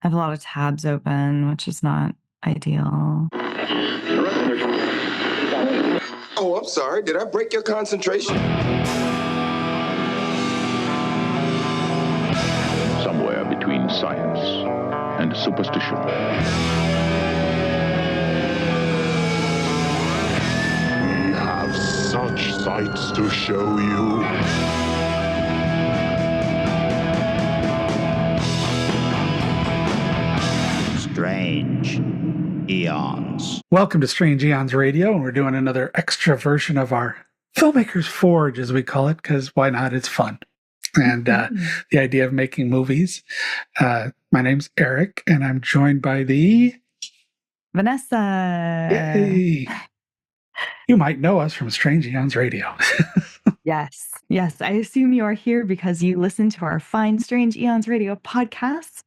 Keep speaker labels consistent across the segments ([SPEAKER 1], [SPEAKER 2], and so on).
[SPEAKER 1] have a lot of tabs open, which is not ideal.
[SPEAKER 2] Oh, I'm sorry. Did I break your concentration?
[SPEAKER 3] Somewhere between science and superstition.
[SPEAKER 4] We have such sights to show you.
[SPEAKER 5] Strange Eons.
[SPEAKER 6] Welcome to Strange Eons Radio, and we're doing another extra version of our Filmmakers Forge, as we call it, because why not? It's fun. And the idea of making movies. My name's Eric, and I'm joined by the...
[SPEAKER 1] Vanessa.
[SPEAKER 6] Yay! You might know us from Strange Eons Radio.
[SPEAKER 1] Yes. I assume you are here because you listen to our fine Strange Eons Radio podcast.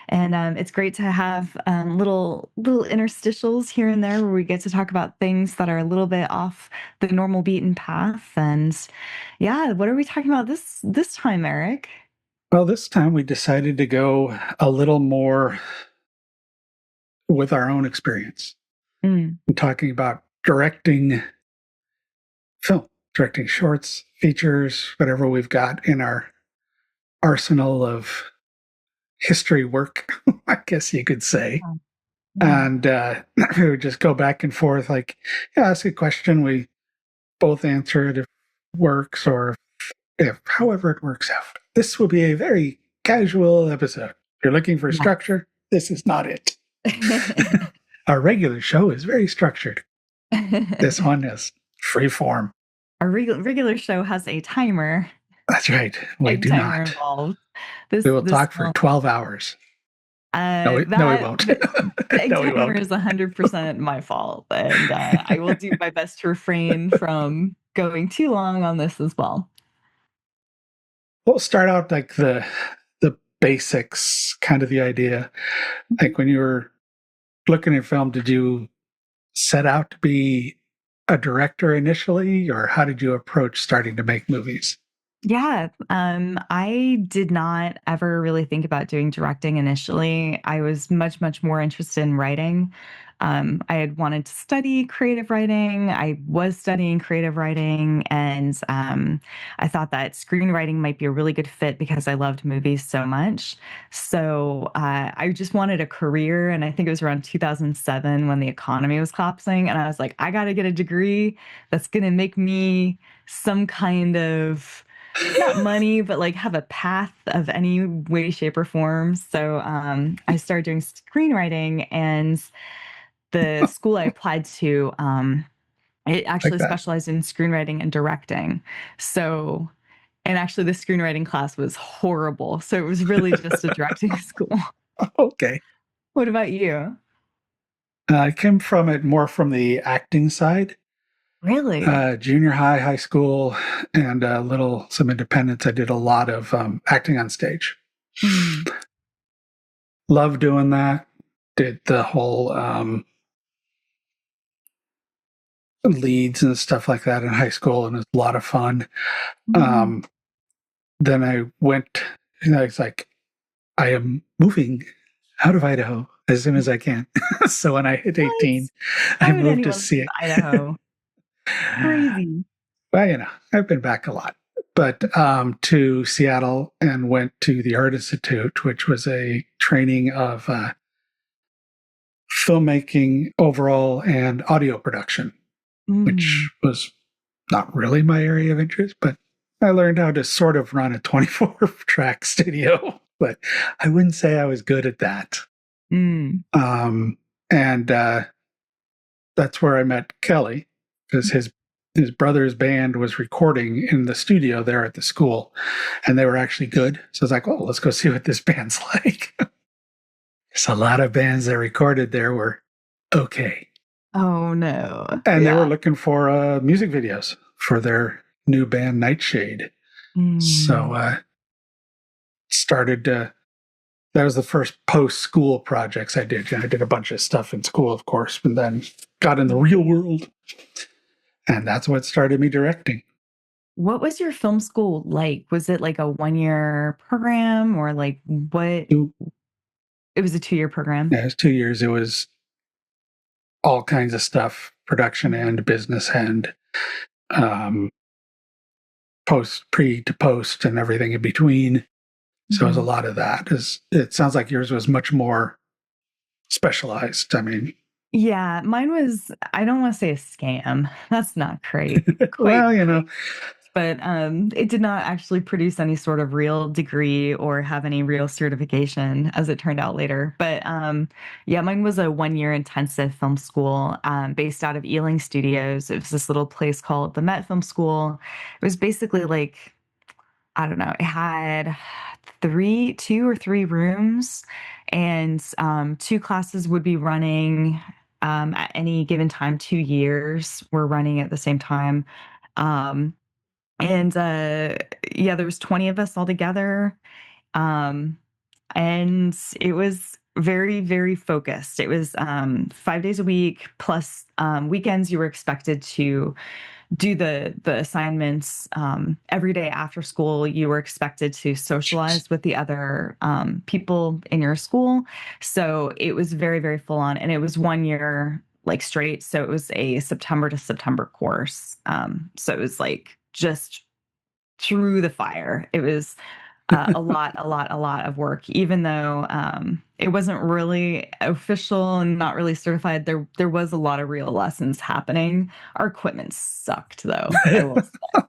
[SPEAKER 1] And it's great to have little interstitials here and there where we get to talk about things that are a little bit off the normal beaten path. And yeah, what are we talking about this time, Eric?
[SPEAKER 6] Well, this time we decided to go a little more with our own experience. I'm talking about directing film, directing shorts, features, whatever we've got in our arsenal of history work, I guess you could say. And we would just go back and forth, like, ask a question, we both answer it if it works, or if however it works out. This will be a very casual episode. If you're looking for structure, this is not it. Our regular show is very structured. This one is free form.
[SPEAKER 1] Our regular show has a timer.
[SPEAKER 6] That's right. We do not.
[SPEAKER 1] Involved.
[SPEAKER 6] We will talk for 12 hours. No, we won't.
[SPEAKER 1] The timer is 100% my fault. And I will do my best to refrain from going too long on this as well.
[SPEAKER 6] We'll start out like the basics, kind of the idea. Like when you were looking at film, did you set out to be a director initially, or how did you approach starting to make movies?
[SPEAKER 1] Yeah, I did not ever really think about doing directing initially. I was much more interested in writing. I had wanted to study creative writing. I was studying creative writing, and I thought that screenwriting might be a really good fit because I loved movies so much. So I just wanted a career, and I think it was around 2007 when the economy was collapsing, and I was like, I got to get a degree that's going to make me some kind of not money, but like have a path of any way, shape, or form. So I started doing screenwriting, and the school I applied to, it actually specialized in screenwriting and directing. So, and actually the screenwriting class was horrible. So it was really just a directing school.
[SPEAKER 6] Okay.
[SPEAKER 1] What about you?
[SPEAKER 6] I came from it more from the acting side.
[SPEAKER 1] Really?
[SPEAKER 6] Junior high, high school, and some independence. I did a lot of acting on stage. Loved doing that. Did the whole leads and stuff like that in high school, and it was a lot of fun. Then I went, I was like, I am moving out of Idaho as soon as I can. So when I hit 18, I moved to Seattle.
[SPEAKER 1] Idaho. Crazy.
[SPEAKER 6] Well, I've been back a lot, but to Seattle, and went to the Art Institute, which was a training of filmmaking overall and audio production, which was not really my area of interest, but I learned how to sort of run a 24-track studio, but I wouldn't say I was good at that. And that's where I met Kelly, because his brother's band was recording in the studio there at the school, and they were actually good. So I was like, oh, let's go see what this band's like. There's a lot of bands that recorded there were okay.
[SPEAKER 1] Oh, no.
[SPEAKER 6] And they were looking for music videos for their new band, Nightshade. So that was the first post-school projects I did. I did a bunch of stuff in school, of course, but then got in the real world. And that's what started me directing.
[SPEAKER 1] What was your film school like? Was it like a 1-year program, or like what? It was a 2-year program.
[SPEAKER 6] Yeah, it was 2 years. It was all kinds of stuff, production and business and um, pre to post and everything in between. So it was a lot of that. It sounds like yours was much more specialized. I mean,
[SPEAKER 1] Yeah, mine was, I don't want to say a scam. That's not quite
[SPEAKER 6] well,
[SPEAKER 1] great. But it did not actually produce any sort of real degree or have any real certification, as it turned out later. But yeah, mine was a 1-year intensive film school based out of Ealing Studios. It was this little place called the Met Film School. It was basically like, I don't know, it had 2 or 3 rooms, and 2 classes would be running at any given time. 2 years were running at the same time. Um, and yeah, there was 20 of us all together. Um, and it was very, very focused. It was 5 days a week plus weekends. You were expected to do the assignments every day after school. You were expected to socialize with the other people in your school. So it was very, very full on, and it was 1 year like straight. So it was a September to September course. So it was like just through the fire. It was a lot of work, even though it wasn't really official and not really certified. There was a lot of real lessons happening. Our equipment sucked, though. I will say.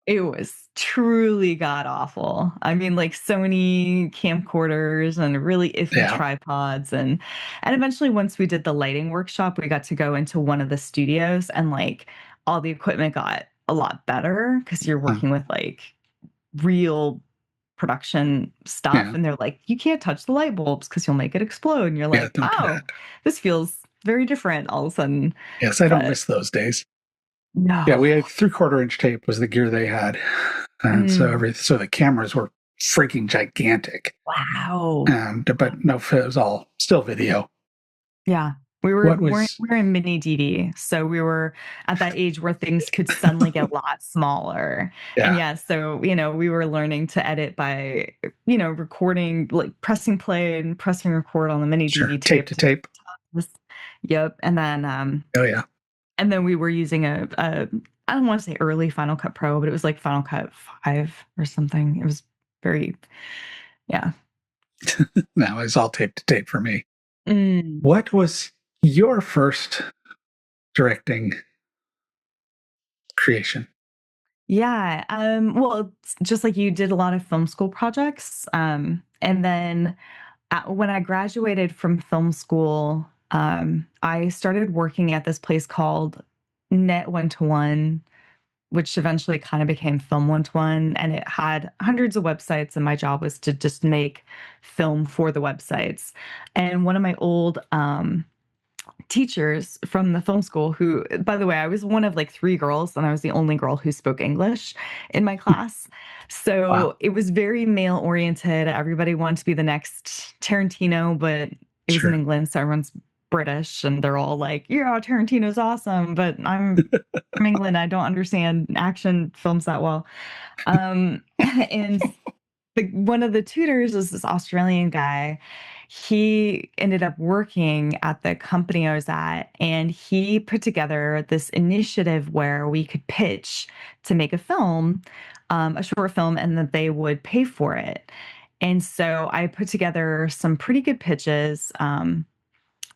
[SPEAKER 1] It was truly god awful. I mean, like Sony camcorders and really iffy
[SPEAKER 6] yeah.
[SPEAKER 1] tripods, and eventually once we did the lighting workshop, we got to go into one of the studios, and like all the equipment got a lot better because you're working with like real production stuff.
[SPEAKER 6] Yeah.
[SPEAKER 1] And they're like, you can't touch the light bulbs because you'll make it explode. And you're
[SPEAKER 6] Yeah,
[SPEAKER 1] like,
[SPEAKER 6] don't do
[SPEAKER 1] oh,
[SPEAKER 6] that.
[SPEAKER 1] this feels very different all of a sudden.
[SPEAKER 6] Yes, I don't
[SPEAKER 1] But
[SPEAKER 6] miss those days.
[SPEAKER 1] no.
[SPEAKER 6] Yeah, we had 3/4 inch tape was the gear they had, and so the cameras were freaking gigantic.
[SPEAKER 1] Wow.
[SPEAKER 6] But no, it was all still video.
[SPEAKER 1] Yeah. We're in mini DV. So we were at that age where things could suddenly get a lot smaller.
[SPEAKER 6] Yeah.
[SPEAKER 1] And yeah, so, we were learning to edit by, recording, like pressing play and pressing record on the mini DV
[SPEAKER 6] tape to tape.
[SPEAKER 1] Yep. And then,
[SPEAKER 6] Oh yeah.
[SPEAKER 1] and then we were using a I don't want to say early Final Cut Pro, but it was like Final Cut 5 or something. It was very, yeah.
[SPEAKER 6] No, it's all tape to tape for me.
[SPEAKER 1] Mm.
[SPEAKER 6] What was your first directing creation?
[SPEAKER 1] Yeah. Well, just like you did a lot of film school projects. And then when I graduated from film school, I started working at this place called Net 1-to-1, which eventually kind of became Film 1-to-1. And it had hundreds of websites, and my job was to just make film for the websites. And one of my old teachers from the film school, who, by the way, I was one of like 3 girls, and I was the only girl who spoke English in my class. So
[SPEAKER 6] Wow.
[SPEAKER 1] it was very male oriented. Everybody wanted to be the next Tarantino, but it was in England, so everyone's British, and they're all like, yeah, Tarantino's awesome, but I'm from England. I don't understand action films that well. And one of the tutors was this Australian guy. He ended up working at the company I was at, and he put together this initiative where we could pitch to make a film, a short film, and that they would pay for it. And so I put together some pretty good pitches.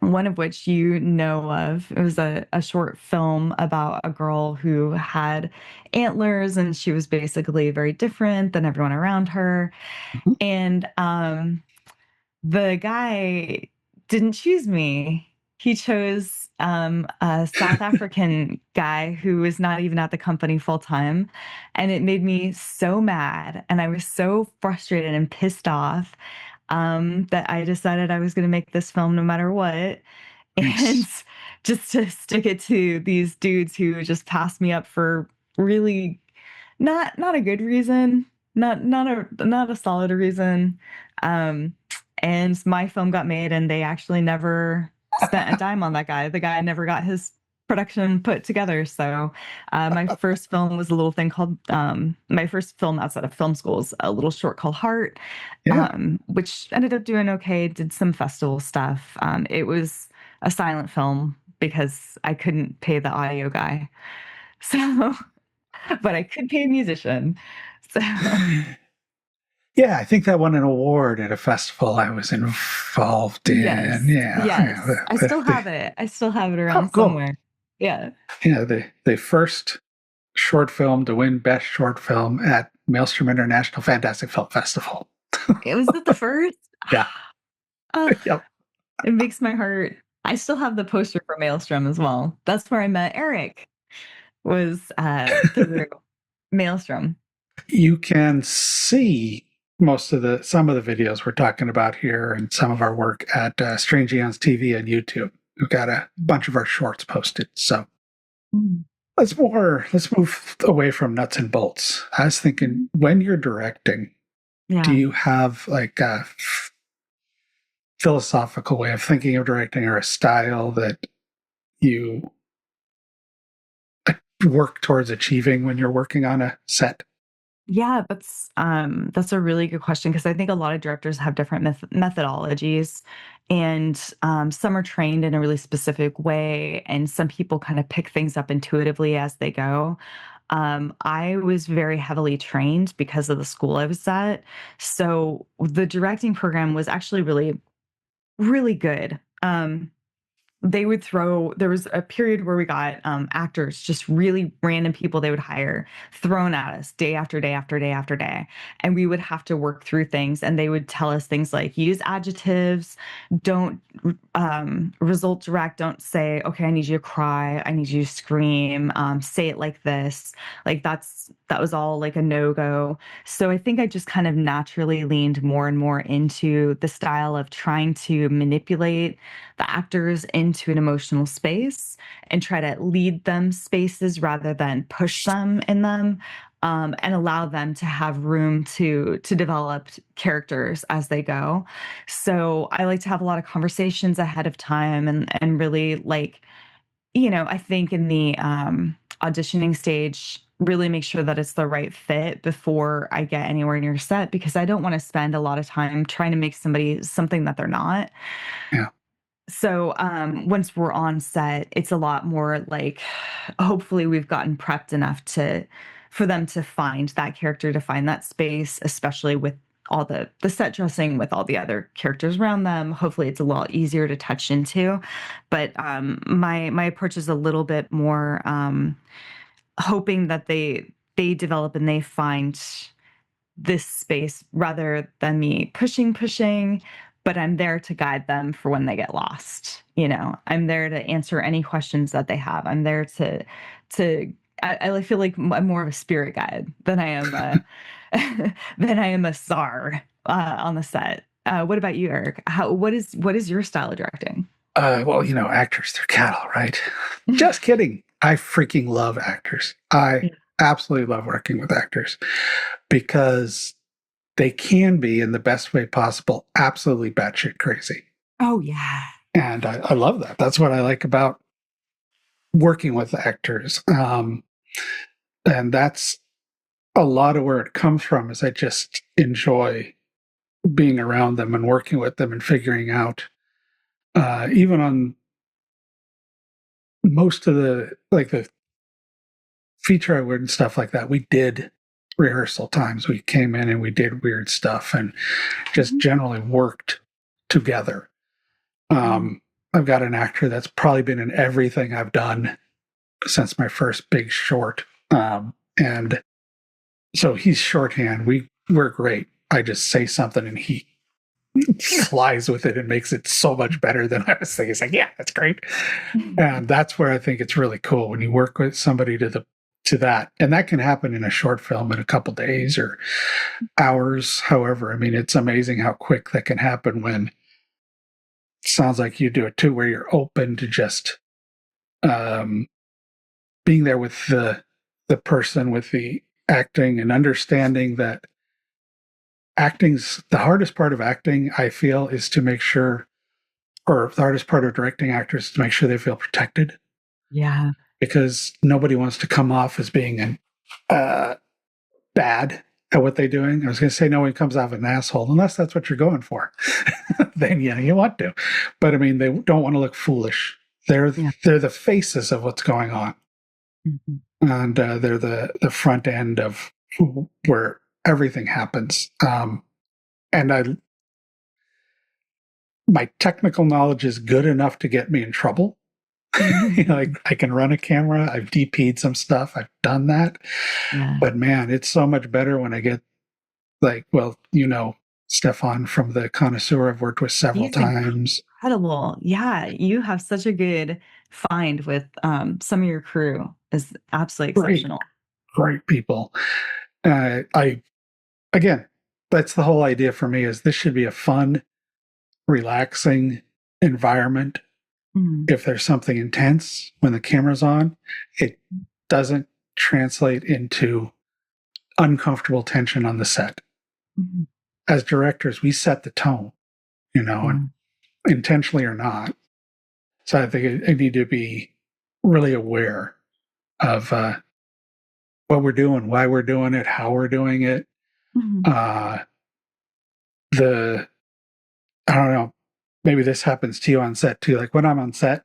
[SPEAKER 1] One of which you know of. It was a short film about a girl who had antlers, and she was basically very different than everyone around her.
[SPEAKER 6] Mhm.
[SPEAKER 1] And the guy didn't choose me. He chose a South African guy who was not even at the company full time. And it made me so mad. And I was so frustrated and pissed off that I decided I was going to make this film no matter what. And
[SPEAKER 6] Nice.
[SPEAKER 1] just to stick it to these dudes who just passed me up for really not a good reason, not a solid reason. Um, and my film got made, and they actually never spent a dime on that guy. The guy never got his production put together. So my first film was a little thing called my first film outside of film school is a little short called Heart,
[SPEAKER 6] Yeah.
[SPEAKER 1] which ended up doing okay, did some festival stuff. It was a silent film because I couldn't pay the audio guy. So, but I could pay a musician. So,
[SPEAKER 6] Yeah, I think that won an award at a festival I was involved in.
[SPEAKER 1] yes,
[SPEAKER 6] Yeah,
[SPEAKER 1] yes.
[SPEAKER 6] yeah.
[SPEAKER 1] I still have it. I still have it
[SPEAKER 6] Oh,
[SPEAKER 1] around
[SPEAKER 6] cool.
[SPEAKER 1] somewhere. Yeah.
[SPEAKER 6] Yeah, the first short film to win Best Short Film at Maelstrom International Fantastic Film Festival.
[SPEAKER 1] Was it the first?
[SPEAKER 6] Yeah.
[SPEAKER 1] Oh,
[SPEAKER 6] Yep.
[SPEAKER 1] it makes my heart. I still have the poster for Maelstrom as well. That's where I met Eric, was through Maelstrom.
[SPEAKER 6] You can see some of the videos we're talking about here and some of our work at Strange Eons TV and YouTube. We've got a bunch of our shorts posted. So
[SPEAKER 1] Mm.
[SPEAKER 6] let's move away from nuts and bolts. I was thinking, when you're directing, do
[SPEAKER 1] Yeah.
[SPEAKER 6] you have like a philosophical way of thinking of directing or a style that you work towards achieving when you're working on a set?
[SPEAKER 1] Yeah, that's a really good question because I think a lot of directors have different methodologies, and some are trained in a really specific way, and some people kind of pick things up intuitively as they go. I was very heavily trained because of the school I was at, so the directing program was actually really, really good. They would throw there was a period where we got actors, just really random people they would hire, thrown at us day after day after day after day, and we would have to work through things, and they would tell us things like use adjectives, don't result direct, don't say, okay, I need you to cry, I need you to scream, say it like this, like that was all like a no-go. So I think I just kind of naturally leaned more and more into the style of trying to manipulate the actors into an emotional space and try to lead them spaces rather than push them in them, and allow them to have room to develop characters as they go. So I like to have a lot of conversations ahead of time and really like, I think in the auditioning stage, really make sure that it's the right fit before I get anywhere near set because I don't want to spend a lot of time trying to make somebody something that they're not.
[SPEAKER 6] Yeah.
[SPEAKER 1] So, once we're on set, it's a lot more like, hopefully we've gotten prepped enough for them to find that character, to find that space, especially with all the set dressing with all the other characters around them. Hopefully, it's a lot easier to touch into. But, my approach is a little bit more, hoping that they develop and they find this space rather than me pushing, but I'm there to guide them for when they get lost. I'm there to answer any questions that they have. I'm there to I feel like I'm more of a spirit guide than I am a than I am a czar on the set. What about you, Eric? What is your style of directing?
[SPEAKER 6] Well, actors, they're cattle, right? Just kidding. I freaking love actors. I
[SPEAKER 1] Yeah.
[SPEAKER 6] absolutely love working with actors because they can be, in the best way possible, absolutely batshit crazy.
[SPEAKER 1] Oh yeah.
[SPEAKER 6] And I love that. That's what I like about working with actors. And that's a lot of where it comes from is I just enjoy being around them and working with them and figuring out, even on most of the feature I would and stuff like that, we did rehearsal times. We came in and we did weird stuff and just generally worked together. I've got an actor that's probably been in everything I've done since my first big short. And so he's shorthand. We're great. I just say something and he flies with it and makes it so much better than I was thinking. He's like, yeah, that's great. And that's where I think it's really cool when you work with somebody to that. And that can happen in a short film in a couple days or hours. However, I mean, it's amazing how quick that can happen when it sounds like you do it too, where you're open to just being there with the person with the acting and understanding that acting's the hardest part of acting, I feel, is to make sure, or the hardest part of directing actors is to make sure they feel protected.
[SPEAKER 1] Yeah.
[SPEAKER 6] because nobody wants to come off as being bad at what they're doing. I was going to say nobody comes off an asshole unless that's what you're going for. Then yeah, you want to. But I mean, they don't want to look foolish. They're
[SPEAKER 1] Yeah.
[SPEAKER 6] they're the faces of what's going on, and they're the front end of where everything happens. And my technical knowledge is good enough to get me in trouble. I can run a camera. I've DP'd some stuff. I've done that.
[SPEAKER 1] Yeah.
[SPEAKER 6] But man, it's so much better when I get Stefan from The Connoisseur I've worked with several
[SPEAKER 1] He's
[SPEAKER 6] times.
[SPEAKER 1] incredible. Yeah, you have such a good find with some of your crew is absolutely exceptional.
[SPEAKER 6] Great people. I again, that's the whole idea for me is this should be a fun, relaxing environment. If there's something intense when the camera's on, it doesn't translate into uncomfortable tension on the set. As directors, we set the tone, and intentionally or not. So I think I need to be really aware of what we're doing, why we're doing it, how we're doing it. I don't know, maybe this happens to you on set too. Like when I'm on set,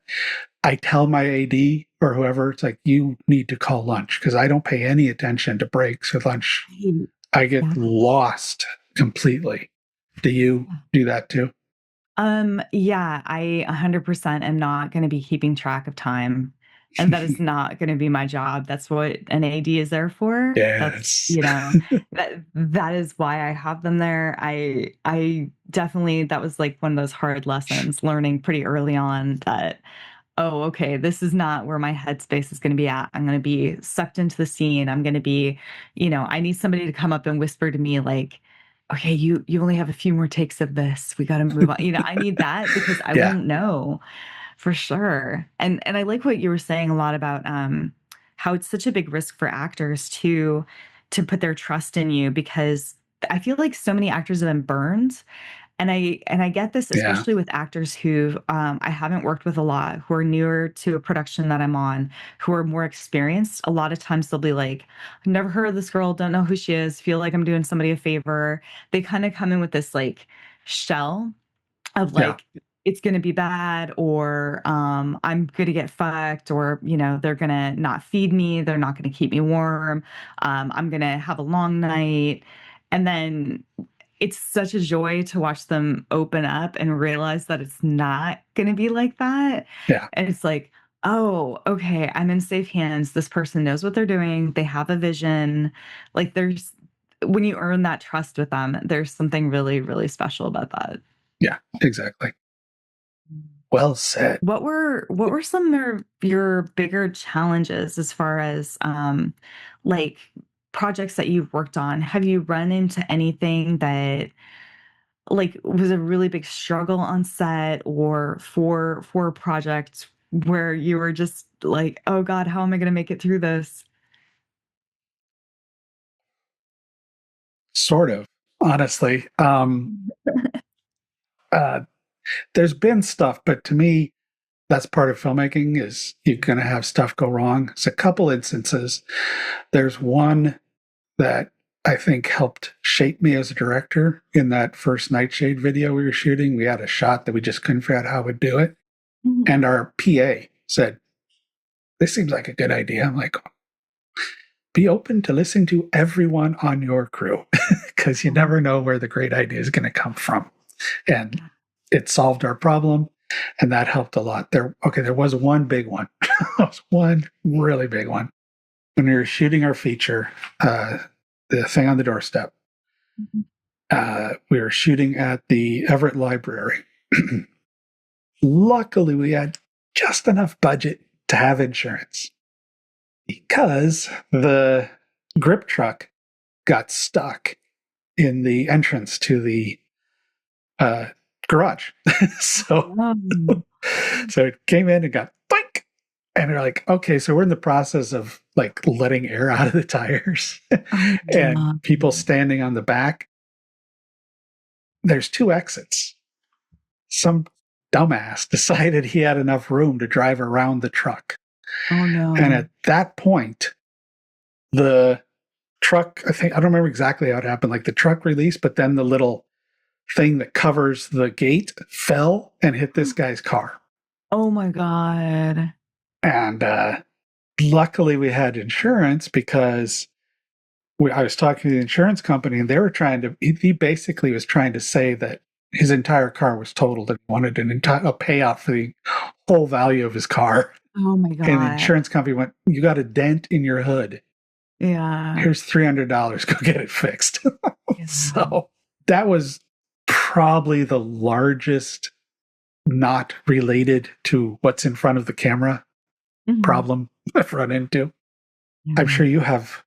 [SPEAKER 6] I tell my AD or whoever, it's like, you need to call lunch because I don't pay any attention to breaks or lunch. I get lost completely. Do you do that too?
[SPEAKER 1] Yeah, I 100% am not going to be keeping track of time. And that is not going to be my job. That's what an AD is there for. That's,
[SPEAKER 6] Yes.
[SPEAKER 1] that is why I have them there. I definitely, that was like one of those hard lessons learning pretty early on that, oh, okay, this is not where my headspace is going to be at. I'm going to be sucked into the scene. I'm going to be, I need somebody to come up and whisper to me like, okay, you only have a few more takes of this. We got to move on. I need that because I
[SPEAKER 6] Yeah.
[SPEAKER 1] won't know for sure. And I like what you were saying a lot about how it's such a big risk for actors to put their trust in you because I feel like so many actors have been burned and I get this,
[SPEAKER 6] Yeah.
[SPEAKER 1] especially with actors who I haven't worked with a lot, who are newer to a production that I'm on, who are more experienced. A lot of times they'll be like, I've never heard of this girl, don't know who she is, feel like I'm doing somebody a favor. They kind of come in with this like shell of
[SPEAKER 6] Yeah.
[SPEAKER 1] like, it's going to be bad or I'm going to get fucked or, they're going to not feed me. They're not going to keep me warm. I'm going to have a long night. And then it's such a joy to watch them open up and realize that it's not going to be like that.
[SPEAKER 6] Yeah.
[SPEAKER 1] And it's like, oh, okay, I'm in safe hands. This person knows what they're doing. They have a vision. Like when you earn that trust with them, there's something really, really special about that.
[SPEAKER 6] Yeah, exactly. Well said.
[SPEAKER 1] What were some of your bigger challenges as far as like projects that you've worked on? Have you run into anything that like was a really big struggle on set or for a project where you were just like, oh God, how am I gonna make it through this?
[SPEAKER 6] Sort of, honestly. There's been stuff, but to me, that's part of filmmaking is you're going to have stuff go wrong. It's a couple instances. There's one that I think helped shape me as a director in that first Nightshade video we were shooting. We had a shot that we just couldn't figure out how we'd do it. And our PA said, this seems like a good idea. I'm like, be open to listening to everyone on your crew because you never know where the great idea is going to come from. And it solved our problem. And that helped a lot. There was one big one. There was one really big one. When we were shooting our feature, the thing on the doorstep, we were shooting at the Everett Library. Luckily, we had just enough budget to have insurance because the grip truck got stuck in the entrance to the garage. So it came in and got boink. And they're like, okay, so we're in the process of like letting air out of the tires and people standing on the back. There's two exits. Some dumbass decided he had enough room to drive around the truck.
[SPEAKER 1] Oh,
[SPEAKER 6] And
[SPEAKER 1] no.
[SPEAKER 6] at that point, the truck, I don't remember exactly how it happened. Like the truck released, but then the little thing that covers the gate fell and hit this guy's car.
[SPEAKER 1] Oh my God.
[SPEAKER 6] And luckily we had insurance because I was talking to the insurance company and they were he basically was trying to say that his entire car was totaled and wanted a payout for the whole value of his car.
[SPEAKER 1] Oh my
[SPEAKER 6] And the
[SPEAKER 1] God.
[SPEAKER 6] insurance company went, "You got a dent in your hood.
[SPEAKER 1] Yeah.
[SPEAKER 6] Here's $300. Go get it fixed."
[SPEAKER 1] Yeah.
[SPEAKER 6] So that was probably the largest not related to what's in front of the camera
[SPEAKER 1] Mhm.
[SPEAKER 6] problem I've run into. I'm
[SPEAKER 1] Yeah.
[SPEAKER 6] sure you have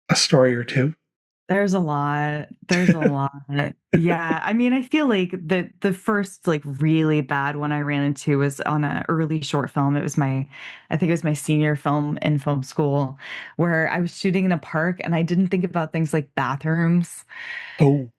[SPEAKER 6] a story or two.
[SPEAKER 1] There's a lot. There's a lot. Yeah, I mean, I feel like the first, like, really bad one I ran into was on an early short film. I think it was my senior film in film school, where I was shooting in a park, and I didn't think about things like bathrooms.
[SPEAKER 6] Oh,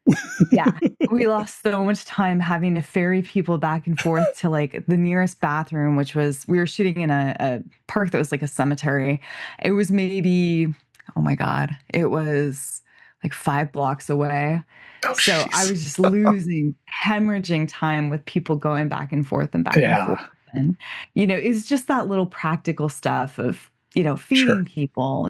[SPEAKER 1] Yeah, we lost so much time having to ferry people back and forth to, like, the nearest bathroom, which was we were shooting in a park that was like a cemetery. It was maybe, oh my god, it was like 5 blocks away.
[SPEAKER 6] oh,
[SPEAKER 1] So, I
[SPEAKER 6] jeez.
[SPEAKER 1] was just losing, hemorrhaging time with people going back and forth and back and forth,
[SPEAKER 6] Yeah,
[SPEAKER 1] and, it's just that little practical stuff of,
[SPEAKER 6] sure.
[SPEAKER 1] feeding people,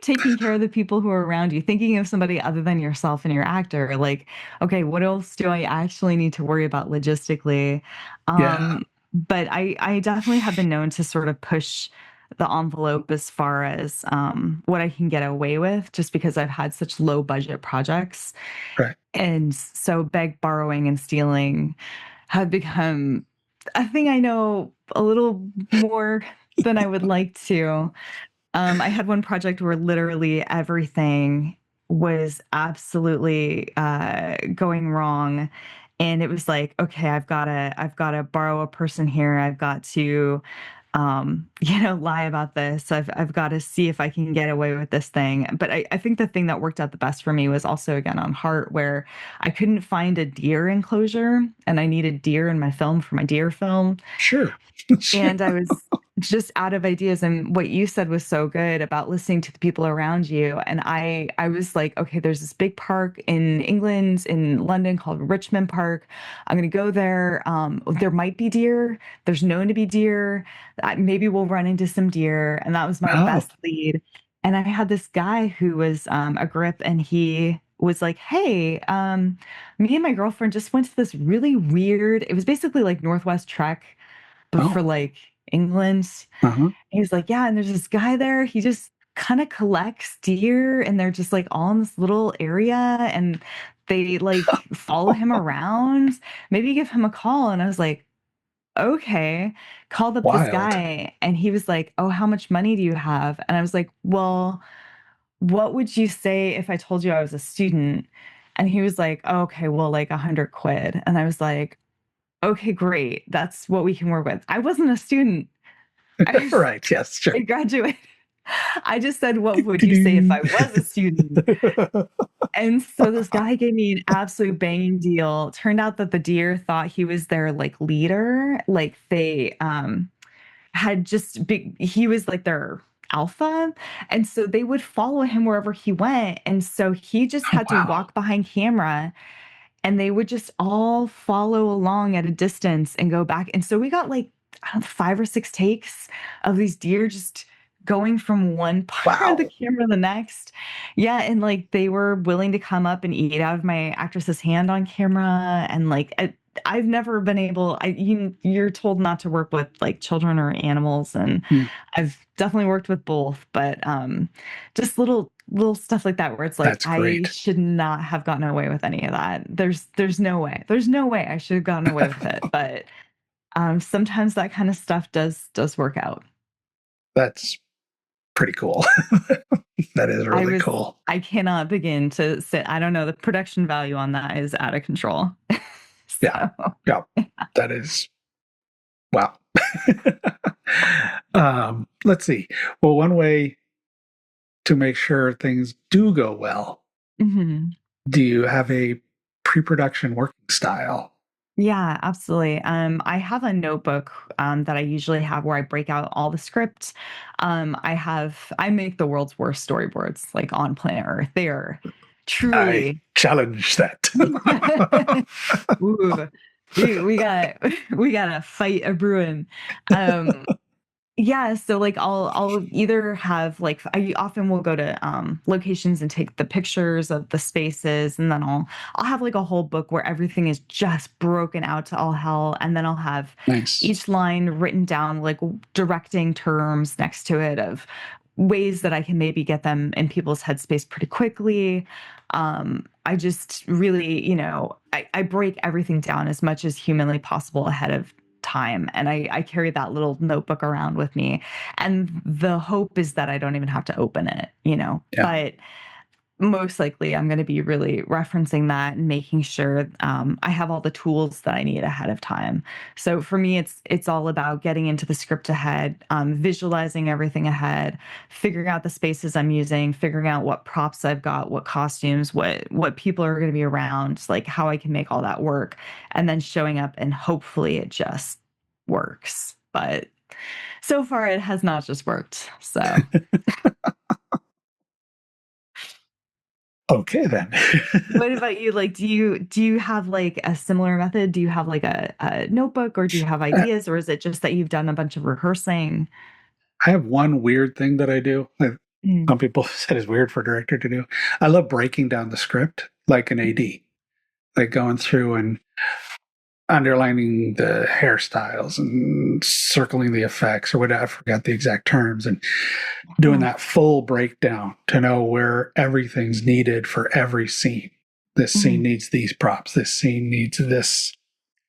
[SPEAKER 1] taking care of the people who are around you, thinking of somebody other than yourself and your actor, like, "Okay, what else do I actually need to worry about logistically?"
[SPEAKER 6] Yeah,
[SPEAKER 1] But I definitely have been known to sort of push the envelope as far as, what I can get away with just because I've had such low budget projects,
[SPEAKER 6] right.
[SPEAKER 1] and so borrowing, and stealing have become a thing I know a little more than I would like to. I had one project where literally everything was absolutely, going wrong, and it was like, "Okay, I've gotta borrow a person here. I've got to, lie about this. I've gotta see if I can get away with this thing." But I think the thing that worked out the best for me was also, again, on Heart, where I couldn't find a deer enclosure, and I needed deer in my film for my deer film.
[SPEAKER 6] Sure. Sure.
[SPEAKER 1] And I was just out of ideas, and what you said was so good about listening to the people around you, and I was like, "Okay, there's this big park in England, in London, called Richmond Park. I'm gonna go there, there might be deer, there's known to be deer, maybe we'll run into some deer," and that was my
[SPEAKER 6] Oh,
[SPEAKER 1] best lead, and I had this guy who was, a grip, and he was like, "Hey, me and my girlfriend just went to this really weird," it was basically like Northwest Trek, but for,
[SPEAKER 6] oh,
[SPEAKER 1] like, England.
[SPEAKER 6] uh-huh.
[SPEAKER 1] He's like, "Yeah, and there's this guy there, he just kinda collects deer, and they're just, like, all in this little area, and they, like, follow him around. Maybe give him a call," and I was like, "Okay." Called up this
[SPEAKER 6] Wild.
[SPEAKER 1] guy, and he was like, "Oh, how much money do you have?" And I was like, "Well, what would you say if I told you I was a student?" And he was like, "Oh, okay, well, like, 100 quid." And I was like, "Okay, great. That's what we can work with." I wasn't a student. I was
[SPEAKER 6] Right. Yes,
[SPEAKER 1] I
[SPEAKER 6] sure.
[SPEAKER 1] graduated. I just said, "What would you say if
[SPEAKER 6] Doo-doo.
[SPEAKER 1] I was a student?" And so this guy gave me an absolute banging deal. Turned out that the deer thought he was their, like, leader. Like, they, had just big he was, like, their alpha, and so they would follow him wherever he went, and so he just
[SPEAKER 6] Oh,
[SPEAKER 1] had to
[SPEAKER 6] wow.
[SPEAKER 1] walk behind camera, and they would just all follow along at a distance and go back, and so we got, like, I don't know, 5 or 6 takes of these deer just going from one part of the
[SPEAKER 6] Wow.
[SPEAKER 1] camera to the next. Yeah, and, like, they were willing to come up and eat out of my actress's hand on camera, and, like, I've never been able you're told not to work with, like, children or animals, and
[SPEAKER 6] Mm,
[SPEAKER 1] I've definitely worked with both, but, just little stuff like that where it's like,
[SPEAKER 6] that's
[SPEAKER 1] I
[SPEAKER 6] great.
[SPEAKER 1] should not have gotten away with any of that. There's no way. There's no way I should have gotten away with it, but, sometimes that kind of stuff does work out.
[SPEAKER 6] That's pretty cool. That is really cool.
[SPEAKER 1] I cannot begin to say I don't know, the production value on that is out of control.
[SPEAKER 6] Yeah.
[SPEAKER 1] So,
[SPEAKER 6] Yeah. That is wow. Let's see. Well, one way to make sure things do go well,
[SPEAKER 1] mhm.
[SPEAKER 6] do you have a pre-production working style?
[SPEAKER 1] Yeah, absolutely. I have a notebook that I usually have where I break out all the scripts. I make the world's worst storyboards, like on planet Earth. They are
[SPEAKER 6] I
[SPEAKER 1] truly.
[SPEAKER 6] challenge that.
[SPEAKER 1] Ooh, we got we got a fight a brewing. Um, Yeah, so, like, I'll either have, like I often will go to, locations and take the pictures of the spaces, and then I'll have, like, a whole book where everything is just broken out to all hell, and then I'll have
[SPEAKER 6] Nice.
[SPEAKER 1] each line written down, like, directing terms next to it of ways that I can maybe get them in people's headspace pretty quickly. I just really, I break everything down as much as humanly possible ahead of time, and I carry that little notebook around with me, and the hope is that I don't even have to open it,
[SPEAKER 6] Yeah.
[SPEAKER 1] but most likely I'm going to be really referencing that and making sure I have all the tools that I need ahead of time. So for me, it's all about getting into the script ahead, visualizing everything ahead, figuring out the spaces I'm using, figuring out what props I've got, what costumes, what people are going to be around, like how I can make all that work, and then showing up and hopefully it just works. But so far, it has not just worked. So.
[SPEAKER 6] Okay, then.
[SPEAKER 1] What about you? Like, do you have like a similar method? Do you have like a notebook or do you have
[SPEAKER 6] I
[SPEAKER 1] ideas or is it just that you've done a bunch of rehearsing?
[SPEAKER 6] have one weird thing that I do that
[SPEAKER 1] Mm.
[SPEAKER 6] some people said is weird for a director to do. I love breaking down the script like an AD, like going through and underlining the hairstyles and circling the effects or whatever. I forgot the exact terms, and doing
[SPEAKER 1] Oh.
[SPEAKER 6] that full breakdown to know where everything's needed for every scene. This scene
[SPEAKER 1] Mhm,
[SPEAKER 6] needs these props. This scene needs this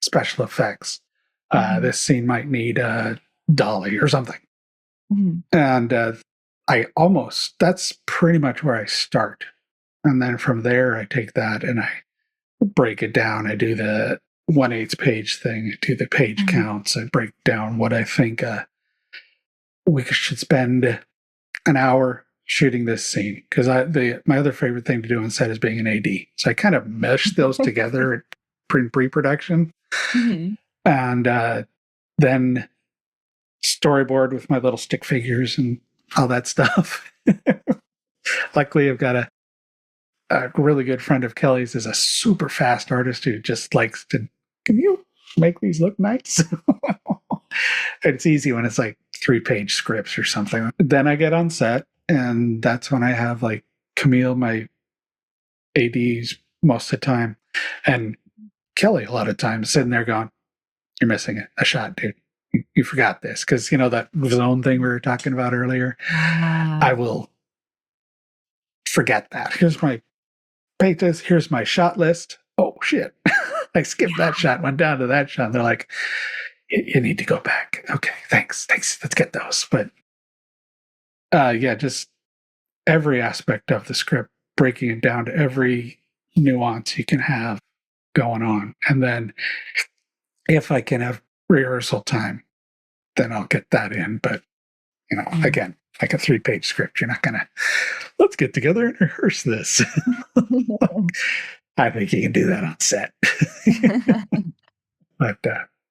[SPEAKER 6] special effects.
[SPEAKER 1] mhm,
[SPEAKER 6] This scene might need a dolly or something.
[SPEAKER 1] mhm,
[SPEAKER 6] And that's pretty much where I start. And then from there, I take that and I break it down. I do the 1/8 page thing, I do the page
[SPEAKER 1] mhm.
[SPEAKER 6] counts. I break down what I think we should spend an hour shooting this scene because my other favorite thing to do on set is being an AD. So I kind of mesh those together at pre-production,
[SPEAKER 1] Mhm.
[SPEAKER 6] and then storyboard with my little stick figures and all that stuff. Luckily, I've got a really good friend of Kelly's is a super fast artist who just likes to. Can you make these look nice? It's easy when it's like 3-page scripts or something. Then I get on set, and that's when I have like Camille, my ADs, most of the time, and Kelly a lot of times sitting there going, "You're missing a shot, dude. You forgot this." Because, that zone thing we were talking about earlier,
[SPEAKER 1] Ah,
[SPEAKER 6] I will forget that. Here's my pages, here's my shot list. Oh, shit. I skipped that
[SPEAKER 1] yeah.
[SPEAKER 6] shot, went down to that shot. And they're like, you need to go back. Okay, thanks. Let's get those. But yeah, just every aspect of the script, breaking it down to every nuance you can have going on. And then if I can have rehearsal time, then I'll get that in. But,
[SPEAKER 1] Mm.
[SPEAKER 6] again, like a 3-page script, you're not going to, let's get together and rehearse this. I think you can do that on set. But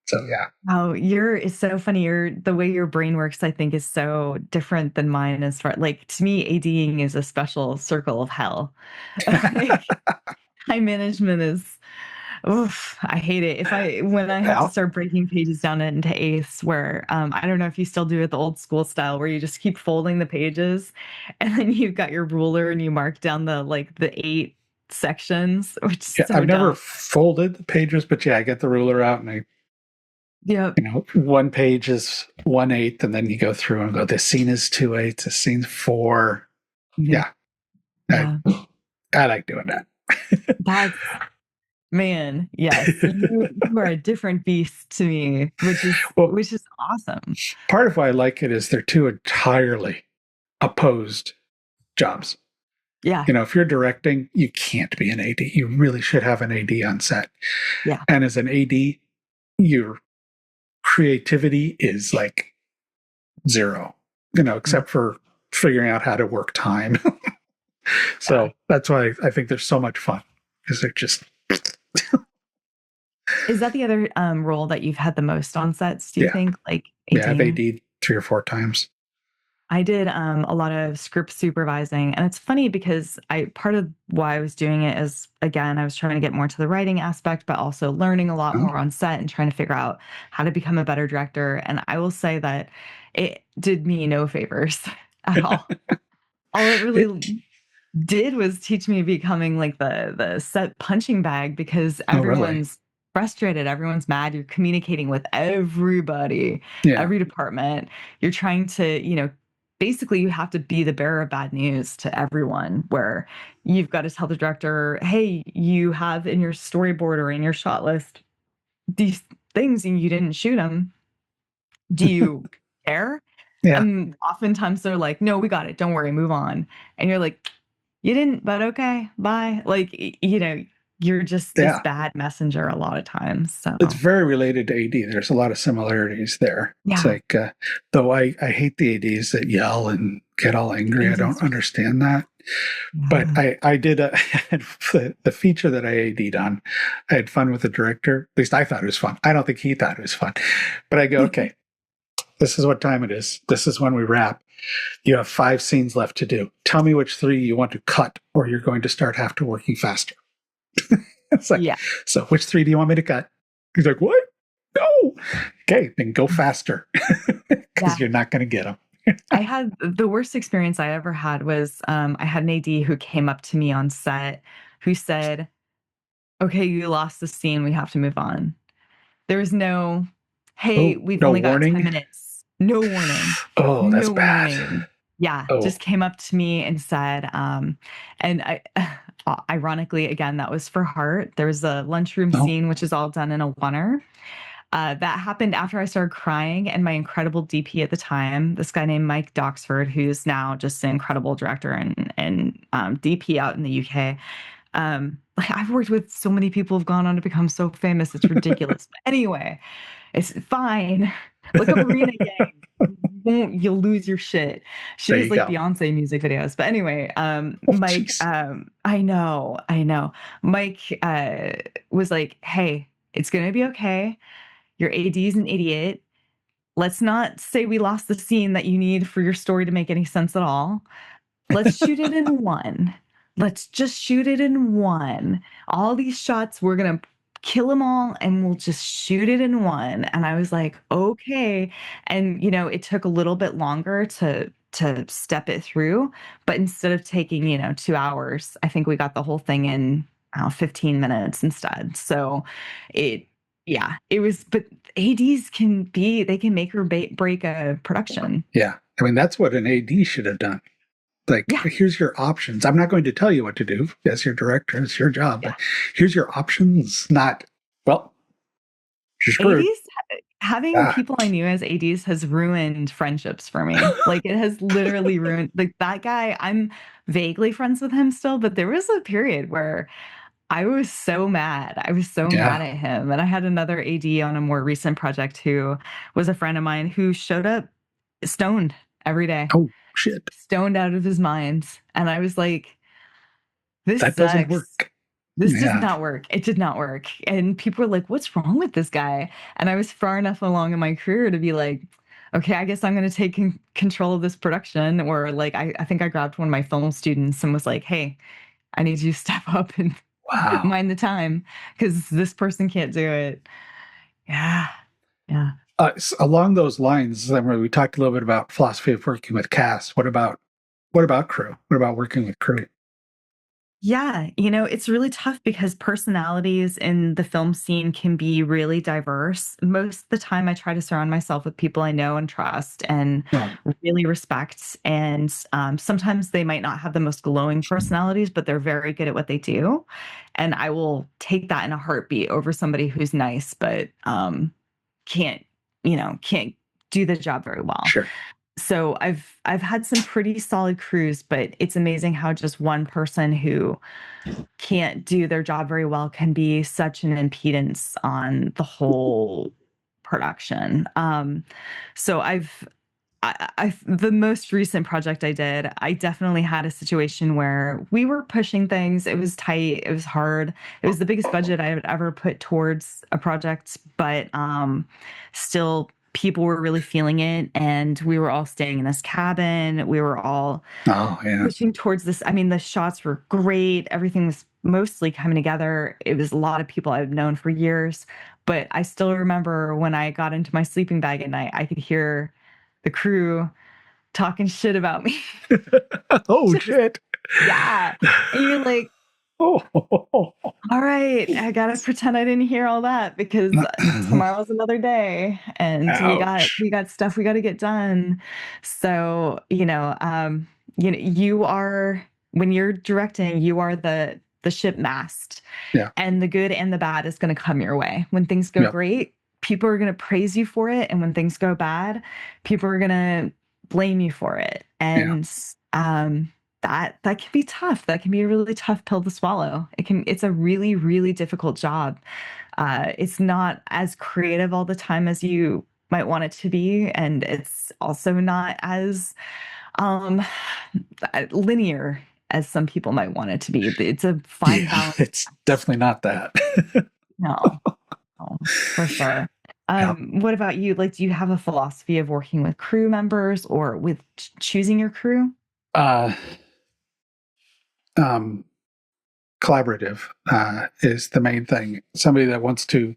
[SPEAKER 6] so, yeah.
[SPEAKER 1] Oh, it's so funny. The way your brain works, I think, is so different than mine as far like to me, ADing is a special circle of hell. Like, time management is. Oof, I hate it. When I have to
[SPEAKER 6] Well,
[SPEAKER 1] start breaking pages down into eighths where, I don't know if you still do it the old school style where you just keep folding the pages and then you've got your ruler and you mark down the 8 sections, which is
[SPEAKER 6] yeah,
[SPEAKER 1] so
[SPEAKER 6] I've never
[SPEAKER 1] dumb.
[SPEAKER 6] folded the pages, but yeah, I get the ruler out and
[SPEAKER 1] Yep.
[SPEAKER 6] one page is 1/8, and then you go through and go, this scene is 2/8, this scene's 4.
[SPEAKER 1] Yep.
[SPEAKER 6] Yeah, I,
[SPEAKER 1] Yeah.
[SPEAKER 6] I like doing that.
[SPEAKER 1] That's man, yes. You are a different beast to me, which is
[SPEAKER 6] Well,
[SPEAKER 1] which is awesome.
[SPEAKER 6] part of why I like it is they're two entirely opposed jobs.
[SPEAKER 1] Yeah.
[SPEAKER 6] If you're directing, you can't be an AD. You really should have an AD on set.
[SPEAKER 1] Yeah.
[SPEAKER 6] And as an AD, your creativity is like zero,
[SPEAKER 1] Mm,
[SPEAKER 6] except for figuring out how to work time.
[SPEAKER 1] yeah.
[SPEAKER 6] So that's why I think they're so much fun because they're just
[SPEAKER 1] Is that the other role that you've had the most on sets, do you
[SPEAKER 6] Yeah.
[SPEAKER 1] think? Like
[SPEAKER 6] Yeah, I've
[SPEAKER 1] ADing?
[SPEAKER 6] AD'd 3 or 4 times.
[SPEAKER 1] I did a lot of script supervising, and it's funny because I part of why I was doing it is, again, I was trying to get more to the writing aspect, but also learning a lot
[SPEAKER 6] Oh,
[SPEAKER 1] more on set and trying to figure out how to become a better director. And I will say that it did me no favors at all. All it
[SPEAKER 6] it
[SPEAKER 1] really did was teach me becoming like the set punching bag because
[SPEAKER 6] oh, really?
[SPEAKER 1] everyone's frustrated, everyone's mad, you're communicating with everybody,
[SPEAKER 6] Yeah.
[SPEAKER 1] every department. You're trying to, basically you have to be the bearer of bad news to everyone where you've got to tell the director, "Hey, you have in your storyboard or in your shot list these things and you didn't shoot them. Do you care?"
[SPEAKER 6] Yeah.
[SPEAKER 1] And oftentimes they're like, "No, we got it. Don't worry, move on." And you're like, "You didn't, but okay, bye." Like, you're just this
[SPEAKER 6] Yeah.
[SPEAKER 1] bad messenger a lot of times. So,
[SPEAKER 6] It's very related to AD. There's a lot of similarities there. It's
[SPEAKER 1] yeah,
[SPEAKER 6] like, though I hate the ADs that yell and get all angry. I don't
[SPEAKER 1] ADs,
[SPEAKER 6] understand that. But
[SPEAKER 1] yeah.
[SPEAKER 6] I did the feature that I AD'd on. I had fun with the director. At least I thought it was fun. I don't think he thought it was fun. But I go, okay, this is what time it is. This is when we wrap. You have 5 scenes left to do. Tell me which 3 you want to cut, or you're going to start after working faster. It's like,
[SPEAKER 1] Yeah,
[SPEAKER 6] so which 3 do you want me to cut? He's like, what? No. Okay, then go faster
[SPEAKER 1] yeah.
[SPEAKER 6] because you're not going to get them.
[SPEAKER 1] I had the worst experience I ever had was, I had an AD who came up to me on set who said, "Okay, you lost the scene, we have to move on." There was no, "Hey,
[SPEAKER 6] Oh,
[SPEAKER 1] we've
[SPEAKER 6] no
[SPEAKER 1] only got 10
[SPEAKER 6] warning.
[SPEAKER 1] minutes." No warning.
[SPEAKER 6] Oh, that's
[SPEAKER 1] No
[SPEAKER 6] bad.
[SPEAKER 1] warning. Yeah,
[SPEAKER 6] Oh,
[SPEAKER 1] just came up to me and said, and I ironically, again, that was for Heart. There was a lunchroom
[SPEAKER 6] no.
[SPEAKER 1] scene, which is all done in a oneer. That happened after I started crying, and my incredible DP at the time, this guy named Mike Doxford, who's now just an incredible director and DP out in the UK. Like I've worked with so many people who've gone on to become so famous, it's ridiculous. But anyway, it's fine. Look up Arena Yang. You'll lose your shit. She
[SPEAKER 6] There
[SPEAKER 1] does
[SPEAKER 6] you
[SPEAKER 1] like
[SPEAKER 6] go.
[SPEAKER 1] Beyonce music videos. But anyway,
[SPEAKER 6] Oh,
[SPEAKER 1] Mike,
[SPEAKER 6] jeez.
[SPEAKER 1] I know. Mike was like, "Hey, it's gonna be okay. Your AD's an idiot. Let's not say we lost the scene that you need for your story to make any sense at all. Let's shoot it in one. Let's just shoot it in one. All these shots, we're gonna kill them all and we'll just shoot it in one." And I was like, "Okay." And it took a little bit longer to step it through, but instead of taking, 2 hours, I think we got the whole thing in, I don't know, 15 minutes instead. So it yeah, it was, but ADs they can make or break a production.
[SPEAKER 6] Yeah. I mean, that's what an AD should have done. Like,
[SPEAKER 1] Yeah,
[SPEAKER 6] here's your options. I'm not going to tell you what to do as your director. It's your job,
[SPEAKER 1] yeah.
[SPEAKER 6] but here's your options. Not, well, you're screwed.
[SPEAKER 1] ADs, having
[SPEAKER 6] Ah,
[SPEAKER 1] people I knew as ADs has ruined friendships for me. Like, it has literally ruined, like, that guy, I'm vaguely friends with him still, but there was a period where I was so mad. I was so mad
[SPEAKER 6] yeah.
[SPEAKER 1] at him. And I had another AD on a more recent project who was a friend of mine who showed up stoned every day,
[SPEAKER 6] Oh, shit.
[SPEAKER 1] stoned out of his mind. And I was like, "This
[SPEAKER 6] That doesn't
[SPEAKER 1] sucks.
[SPEAKER 6] work.
[SPEAKER 1] This does
[SPEAKER 6] Yeah.
[SPEAKER 1] not work." It did not work. And people were like, "What's wrong with this guy?" And I was far enough along in my career to be like, "Okay, I guess I'm going to take control of this production." Or like, I think I grabbed one of my film students and was like, "Hey, I need you to step up and
[SPEAKER 6] Wow.
[SPEAKER 1] mind the time because this person can't do it." Yeah. Yeah.
[SPEAKER 6] Along those lines, we talked a little bit about philosophy of working with cast. What about crew? What about working with crew?
[SPEAKER 1] Yeah, it's really tough because personalities in the film scene can be really diverse. Most of the time, I try to surround myself with people I know and trust and
[SPEAKER 6] Well,
[SPEAKER 1] really respect. And sometimes they might not have the most glowing personalities, but they're very good at what they do. And I will take that in a heartbeat over somebody who's nice, but can't, can't do the job very well.
[SPEAKER 6] sure.
[SPEAKER 1] So I've had some pretty solid crews, but it's amazing how just one person who can't do their job very well can be such an impedance on the whole production. So the most recent project I did, I definitely had a situation where we were pushing things. It was tight. It was hard. It was the biggest budget I would ever put towards a project, but still people were really feeling it. And we were all staying in this cabin. We were all pushing towards this. I mean, the shots were great. Everything was mostly coming together. It was a lot of people I've known for years, but I still remember when I got into my sleeping bag at night, I could hear the crew talking shit about me.
[SPEAKER 6] Oh, shit.
[SPEAKER 1] Yeah. And you're like,
[SPEAKER 6] Oh,
[SPEAKER 1] all right, I gotta pretend I didn't hear all that because tomorrow's another day and
[SPEAKER 6] ouch.
[SPEAKER 1] we got stuff we gotta get done. So, you are when you're directing, you are the ship mast.
[SPEAKER 6] Yeah.
[SPEAKER 1] And the good and the bad is gonna come your way. When things go great, people are gonna praise you for it. And when things go bad, people are gonna blame you for it. And that can be tough. That can be a really tough pill to swallow. It's a really, really difficult job. It's not as creative all the time as you might want it to be. And it's also not as linear as some people might want it to be. It's a fine balance.
[SPEAKER 6] It's definitely not that.
[SPEAKER 1] No, for sure. What about you? Like, do you have a philosophy of working with crew members or with choosing your crew?
[SPEAKER 6] Collaborative is the main thing. Somebody that wants to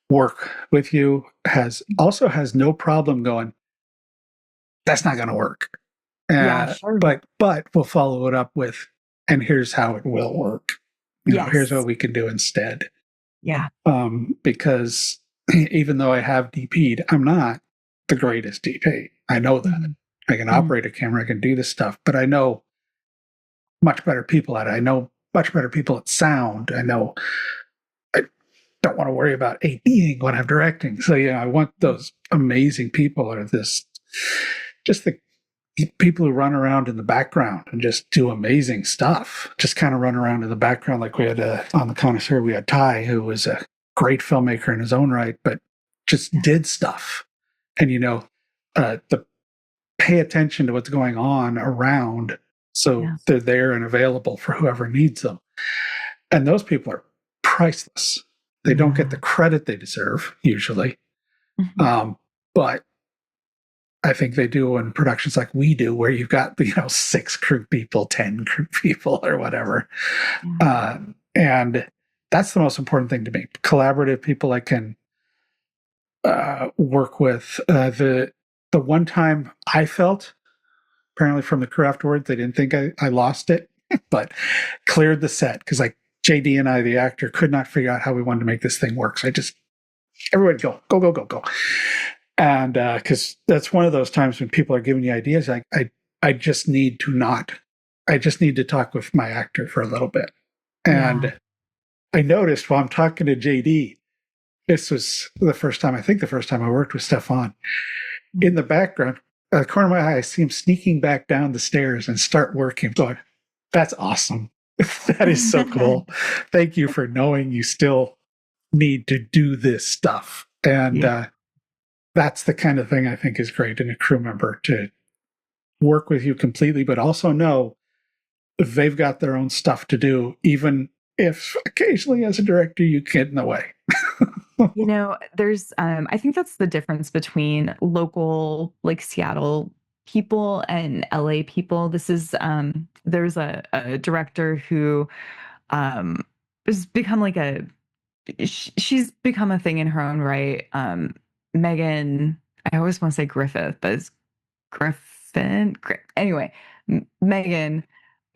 [SPEAKER 6] work with you has no problem going, that's not going to work.
[SPEAKER 1] Sure.
[SPEAKER 6] But we'll follow it up with, and here's how it will work. Here's what we can do instead.
[SPEAKER 1] Yeah.
[SPEAKER 6] Because even though I have DP'd, I'm not the greatest DP. I know that. I can operate a camera, I can do this stuff, but I know much better people at it. I know much better people at sound. I know I don't want to worry about ADing when I'm directing. So I want those amazing people, or just the people who run around in the background and just do amazing stuff. Just kind of run around in the background. Like we had on the Connoisseur, we had Ty, who was a great filmmaker in his own right, but just did stuff. And the pay attention to what's going on around, so they're there and available for whoever needs them. And those people are priceless. They don't get the credit they deserve usually, but I think they do in productions like we do, where you've got 6 crew people, 10 crew people, or whatever. And that's the most important thing to me. Collaborative people I can work with. The one time I felt, apparently from the crew afterwards, they didn't think I lost it, but cleared the set because JD and I, the actor, could not figure out how we wanted to make this thing work. So everybody go. And because that's one of those times when people are giving you ideas, I just need to talk with my actor for a little bit. And I noticed while I'm talking to JD, this was the first time I worked with Stefan. In the background, out of the corner of my eye, I see him sneaking back down the stairs and start working. Going, that's awesome. That is so cool. Thank you for knowing you still need to do this stuff. And that's the kind of thing I think is great in a crew member, to work with you completely, but also know they've got their own stuff to do, even if occasionally as a director you get in the way.
[SPEAKER 1] There's I think that's the difference between local, like Seattle people and LA people. This is there's a director who has become she's become a thing in her own right. Megan, I always want to say Griffith, but it's Griffin. Anyway, Megan,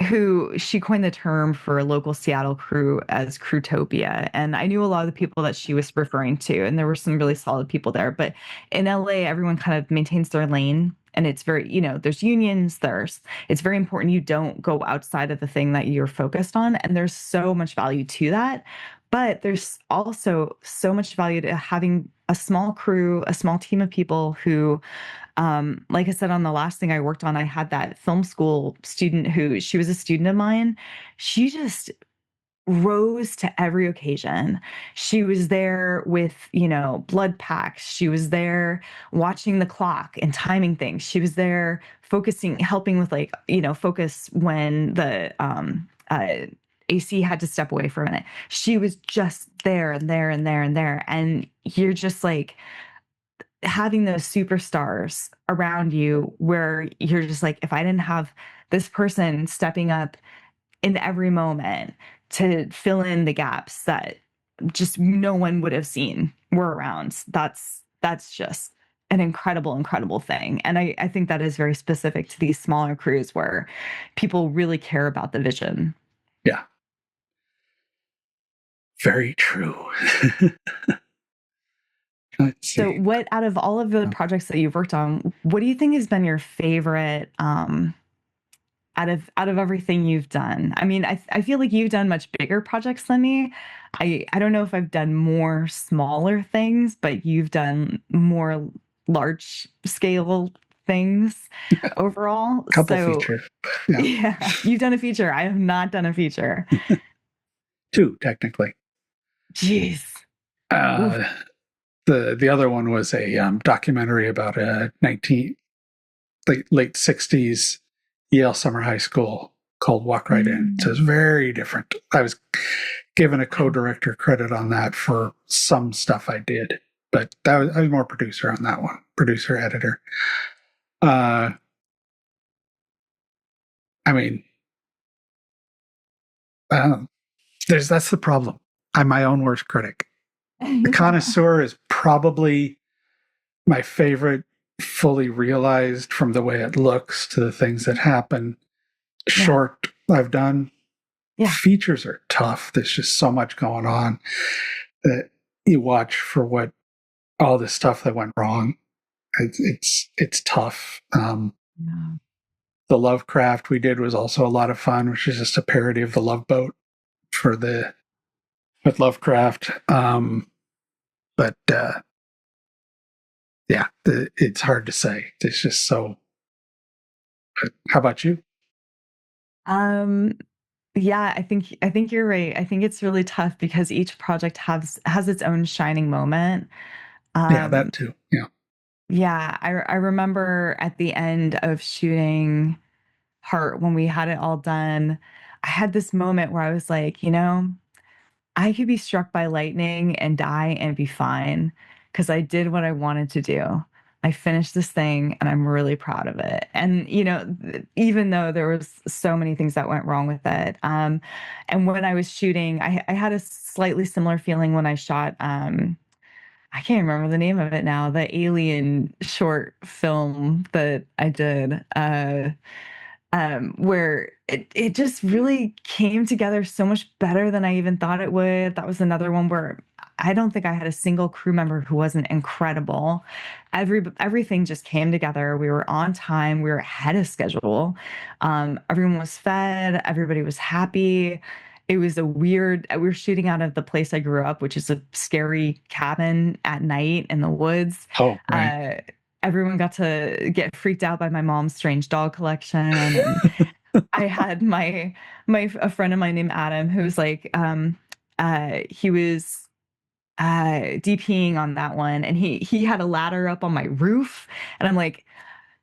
[SPEAKER 1] who she coined the term for a local Seattle crew as Crewtopia. And I knew a lot of the people that she was referring to, and there were some really solid people there. But in LA, everyone kind of maintains their lane. And it's very, there's unions, it's very important you don't go outside of the thing that you're focused on. And there's so much value to that. But there's also so much value to having a small crew, a small team of people who, like I said, on the last thing I worked on, I had that film school student she was a student of mine. She just rose to every occasion. She was there with, blood packs. She was there watching the clock and timing things. She was there focusing, helping with focus when the AC had to step away for a minute. She was just there and there and there and there. And you're just like having those superstars around you where you're just like, if I didn't have this person stepping up in every moment to fill in the gaps that just no one would have seen were around. That's just an incredible, incredible thing. And I think that is very specific to these smaller crews where people really care about the vision.
[SPEAKER 6] Yeah. Very true. Let's
[SPEAKER 1] So
[SPEAKER 6] see.
[SPEAKER 1] what out of all of the projects that you've worked on, what do you think has been your favorite out of everything you've done? I mean, I feel like you've done much bigger projects than me. I don't know if I've done more smaller things, but you've done more large scale things overall.
[SPEAKER 6] Couple
[SPEAKER 1] So
[SPEAKER 6] features. Yeah.
[SPEAKER 1] yeah, you've done a feature. I have not done a feature.
[SPEAKER 6] 2, technically.
[SPEAKER 1] Jeez.
[SPEAKER 6] Uh, the other one was a documentary about a late 60s Yale Summer High School called Walk Right In. So it's very different. I was given a co-director credit on that for some stuff I did, but I was more producer on that one, producer, editor. I mean, that's the problem. I'm my own worst critic. The Connoisseur is probably my favorite, fully realized from the way it looks to the things that happen. Short I've done.
[SPEAKER 1] Yeah.
[SPEAKER 6] Features are tough. There's just so much going on that you watch for what all the stuff that went wrong. It's tough. The Lovecraft we did was also a lot of fun, which is just a parody of the Love Boat with Lovecraft. But it's hard to say. It's just so. How about you?
[SPEAKER 1] Yeah, I think you're right. I think it's really tough because each project has its own shining moment.
[SPEAKER 6] Yeah, that too. Yeah.
[SPEAKER 1] Yeah, I remember at the end of shooting Heart when we had it all done, I had this moment where I was like, I could be struck by lightning and die and be fine because I did what I wanted to do. I finished this thing and I'm really proud of it. And, even though there was so many things that went wrong with it. And when I was shooting, I had a slightly similar feeling when I shot, I can't remember the name of it now, the alien short film that I did. Where it just really came together so much better than I even thought it would. That was another one where I don't think I had a single crew member who wasn't incredible. Everything just came together. We were on time. We were ahead of schedule. Everyone was fed. Everybody was happy. It was we were shooting out of the place I grew up, which is a scary cabin at night in the woods.
[SPEAKER 6] Oh, right.
[SPEAKER 1] Everyone got to get freaked out by my mom's strange dog collection. And I had a friend of mine named Adam, who was like, he was DPing on that one. And he had a ladder up on my roof. And I'm like,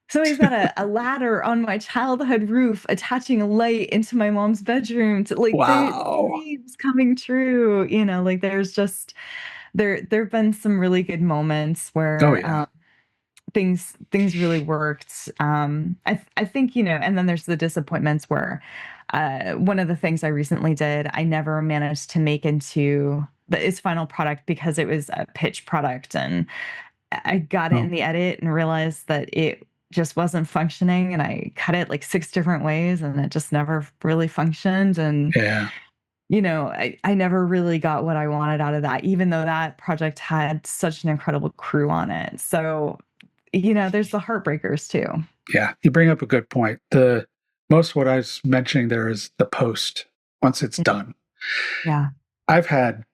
[SPEAKER 1] somebody's got a ladder on my childhood roof, attaching a light into my mom's bedroom to
[SPEAKER 6] Wow.
[SPEAKER 1] dreams coming true. Like there's just, there've been some really good moments where,
[SPEAKER 6] Oh, yeah.
[SPEAKER 1] things really worked. I think, and then there's the disappointments where one of the things I recently did, I never managed to make into its final product because it was a pitch product, and I got it in the edit and realized that it just wasn't functioning, and I cut it like 6 different ways and it just never really functioned. And
[SPEAKER 6] Yeah.
[SPEAKER 1] I never really got what I wanted out of that, even though that project had such an incredible crew on it. So there's the heartbreakers too.
[SPEAKER 6] Yeah, you bring up a good point. Most what I was mentioning there is the post once it's done.
[SPEAKER 1] Yeah.
[SPEAKER 6] I've had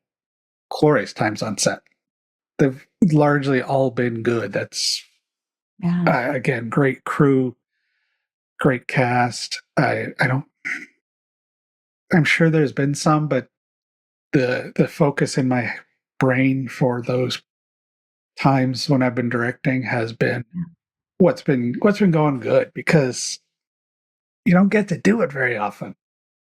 [SPEAKER 6] glorious times on set. They've largely all been good. That's again, great crew, great cast. I'm sure there's been some, but the focus in my brain for those times when I've been directing has been what's been going good, because you don't get to do it very often.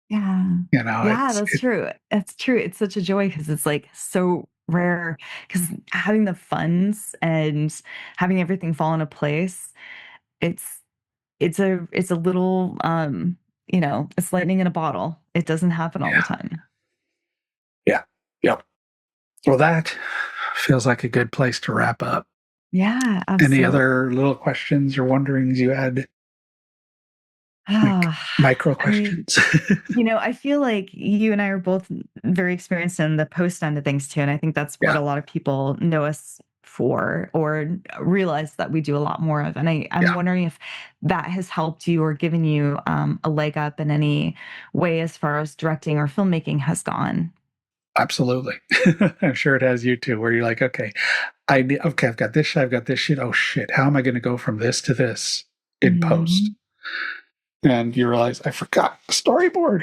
[SPEAKER 1] Yeah.
[SPEAKER 6] You know,
[SPEAKER 1] Yeah, that's true. That's true. It's such a joy because it's, like, so rare. Because having the funds and having everything fall into place, it's it's a little, it's lightning in a bottle. It doesn't happen all the
[SPEAKER 6] yeah,
[SPEAKER 1] time.
[SPEAKER 6] yeah, yep. Well, that feels like a good place to wrap up.
[SPEAKER 1] Yeah,
[SPEAKER 6] Any
[SPEAKER 1] absolutely.
[SPEAKER 6] other little questions or wonderings you had? Like
[SPEAKER 1] Ah,
[SPEAKER 6] micro
[SPEAKER 1] I mean,
[SPEAKER 6] questions?
[SPEAKER 1] I feel like you and I are both very experienced in the post end of things too, and I think that's what
[SPEAKER 6] Yeah,
[SPEAKER 1] a lot of people know us for or realize that we do a lot more of. And I'm
[SPEAKER 6] yeah,
[SPEAKER 1] wondering if that has helped you or given you a leg up in any way as far as directing or filmmaking has gone.
[SPEAKER 6] absolutely. I'm sure it has you too, where you're like, okay, okay, I've got this shit, I've got this shit. Oh shit, how am I going to go from this to this in post?
[SPEAKER 1] Mhm.
[SPEAKER 6] And you realize I forgot the storyboard.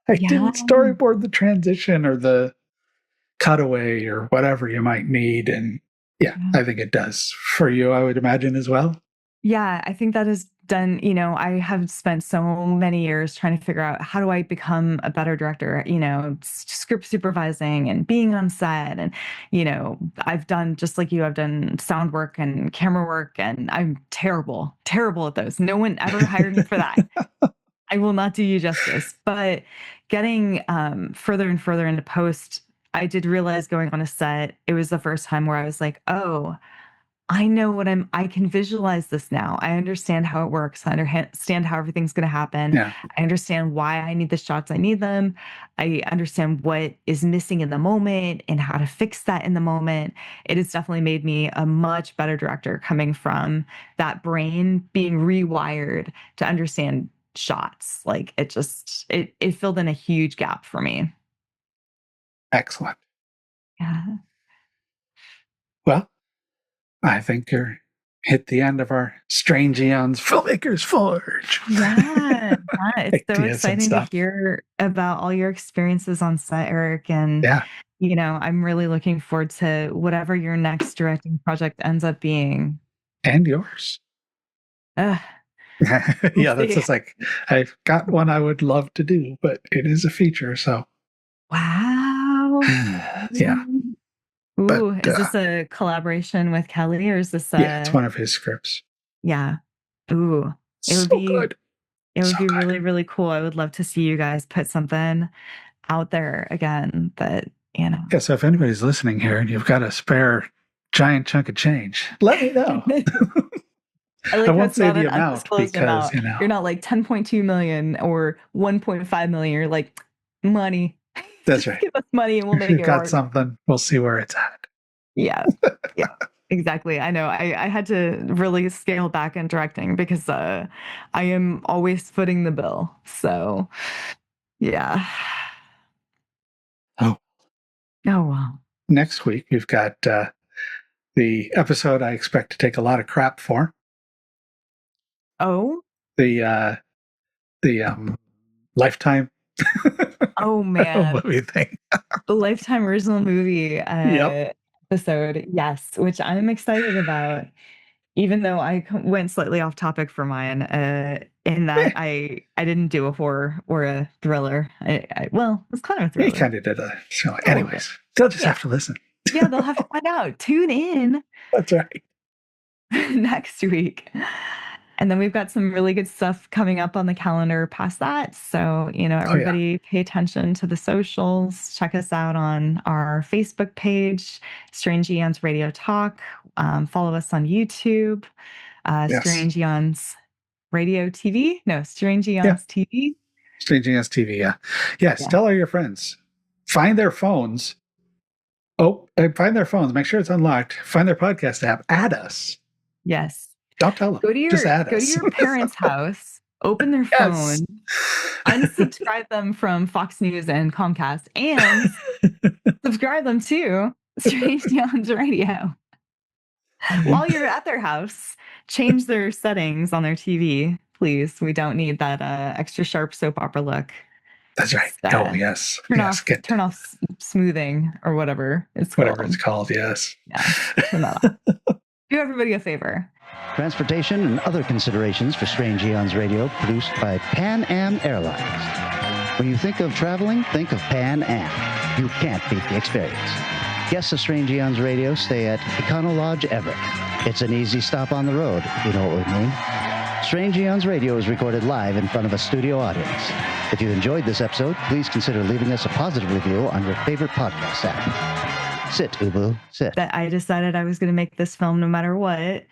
[SPEAKER 6] I
[SPEAKER 1] Yeah.
[SPEAKER 6] didn't storyboard the transition or the cutaway or whatever you might need. And yeah,
[SPEAKER 1] Yeah.
[SPEAKER 6] I think it does for you, I would imagine as well.
[SPEAKER 1] Yeah, I think that is done. I have spent so many years trying to figure out how do I become a better director, script supervising and being on set. And, I've done just like you, I've done sound work and camera work, and I'm terrible, terrible at those. No one ever hired me for that. I will not do you justice. But getting further and further into post, I did realize going on a set, it was the first time where I was like, oh, I can visualize this now. I understand how it works. I understand how everything's going to happen.
[SPEAKER 6] Yeah,
[SPEAKER 1] I understand why I need the shots. I need them. I understand what is missing in the moment and how to fix that in the moment. It has definitely made me a much better director coming from that brain being rewired to understand shots. Like it filled in a huge gap for me.
[SPEAKER 6] excellent.
[SPEAKER 1] Yeah.
[SPEAKER 6] Well, I think you're hit the end of our Strange Eons Filmmakers Forge.
[SPEAKER 1] Yeah, yeah, it's so
[SPEAKER 6] Ideas and
[SPEAKER 1] exciting to
[SPEAKER 6] stuff.
[SPEAKER 1] hear about all your experiences on set, Eric, and,
[SPEAKER 6] Yeah.
[SPEAKER 1] I'm really looking forward to whatever your next directing project ends up being.
[SPEAKER 6] And yours.
[SPEAKER 1] Ugh, we'll
[SPEAKER 6] Yeah, that's
[SPEAKER 1] see.
[SPEAKER 6] just like, I've got one I would love to do, but it is a feature. So,
[SPEAKER 1] Wow.
[SPEAKER 6] yeah. But
[SPEAKER 1] Ooh, is this a collaboration with Kelly, or is this
[SPEAKER 6] yeah, it's
[SPEAKER 1] a
[SPEAKER 6] one of his scripts.
[SPEAKER 1] yeah. Ooh, it would
[SPEAKER 6] So
[SPEAKER 1] be
[SPEAKER 6] good.
[SPEAKER 1] it would
[SPEAKER 6] So
[SPEAKER 1] be
[SPEAKER 6] good.
[SPEAKER 1] really, really cool. I would love to see you guys put something out there again that, you know
[SPEAKER 6] Yeah, so if anybody's listening here and you've got a spare giant chunk of change, let me know.
[SPEAKER 1] I
[SPEAKER 6] I
[SPEAKER 1] like how
[SPEAKER 6] won't
[SPEAKER 1] it's
[SPEAKER 6] say
[SPEAKER 1] not
[SPEAKER 6] the
[SPEAKER 1] an
[SPEAKER 6] amount
[SPEAKER 1] undisclosed
[SPEAKER 6] because,
[SPEAKER 1] amount. You're not like 10.2 million or 1.5 million. You're like, money.
[SPEAKER 6] that's
[SPEAKER 1] Just
[SPEAKER 6] right.
[SPEAKER 1] give us money and we'll
[SPEAKER 6] If
[SPEAKER 1] make
[SPEAKER 6] you've
[SPEAKER 1] it
[SPEAKER 6] got
[SPEAKER 1] work.
[SPEAKER 6] something, we'll see where it's at.
[SPEAKER 1] Yeah. Yeah. Exactly. I know. I had to really scale back in directing because I am always footing the bill. So yeah.
[SPEAKER 6] Oh,
[SPEAKER 1] Oh well.
[SPEAKER 6] next week we've got the episode I expect to take a lot of crap for.
[SPEAKER 1] Oh,
[SPEAKER 6] The Lifetime
[SPEAKER 1] oh man.
[SPEAKER 6] movie thing.
[SPEAKER 1] The Lifetime original movie
[SPEAKER 6] Yep.
[SPEAKER 1] episode. Yes, which I'm excited about. Even though I went slightly off topic for mine, in that
[SPEAKER 6] Eh,
[SPEAKER 1] I didn't do a horror or a thriller. Well, it's kind of a
[SPEAKER 6] he
[SPEAKER 1] thriller,
[SPEAKER 6] kind of did a show.
[SPEAKER 1] a little bit.
[SPEAKER 6] Anyways, they'll just
[SPEAKER 1] Yeah,
[SPEAKER 6] have to listen.
[SPEAKER 1] yeah, they'll have to find out. Tune in
[SPEAKER 6] That's right.
[SPEAKER 1] next week. And then we've got some really good stuff coming up on the calendar past that. So,
[SPEAKER 6] Oh yeah.
[SPEAKER 1] everybody pay attention to the socials. Check us out on our Facebook page, Strange Eons Radio Talk. Follow us on YouTube,
[SPEAKER 6] Yes.
[SPEAKER 1] Strange Eons Radio TV. No, Strange
[SPEAKER 6] Yeah.
[SPEAKER 1] Eons TV.
[SPEAKER 6] Staging S TV. Yeah. Yes.
[SPEAKER 1] Yeah.
[SPEAKER 6] Tell all your friends. Find their phones. Oh, find their phones. Make sure it's unlocked. Find their podcast app. Add us.
[SPEAKER 1] Yes.
[SPEAKER 6] Don't tell them.
[SPEAKER 1] Go to
[SPEAKER 6] Just
[SPEAKER 1] your
[SPEAKER 6] add
[SPEAKER 1] go to
[SPEAKER 6] us.
[SPEAKER 1] your parents' house, open their
[SPEAKER 6] Yes.
[SPEAKER 1] phone, unsubscribe them from Fox News and Comcast, and subscribe them to Strange Eons Radio. While you're at their house, change their settings on their TV, please. We don't need that extra sharp soap opera look.
[SPEAKER 6] That's right.
[SPEAKER 1] Just,
[SPEAKER 6] Oh, yes.
[SPEAKER 1] Turn
[SPEAKER 6] Yes.
[SPEAKER 1] off, turn off smoothing or whatever it's called.
[SPEAKER 6] Whatever it's called. Yes.
[SPEAKER 1] Yeah, turn that off. Do everybody a favor.
[SPEAKER 7] Transportation and other considerations for Strange Eons Radio produced by Pan Am Airlines. When you think of traveling, think of Pan Am. You can't beat the experience. Guests of Strange Eons Radio stay at Econo Lodge Everett. It's an easy stop on the road, you know what we mean. Strange Eons Radio is recorded live in front of a studio audience. If you enjoyed this episode, please consider leaving us a positive review on your favorite podcast app. Sit, Ubu, sit.
[SPEAKER 1] That I decided I was going to make this film no matter what.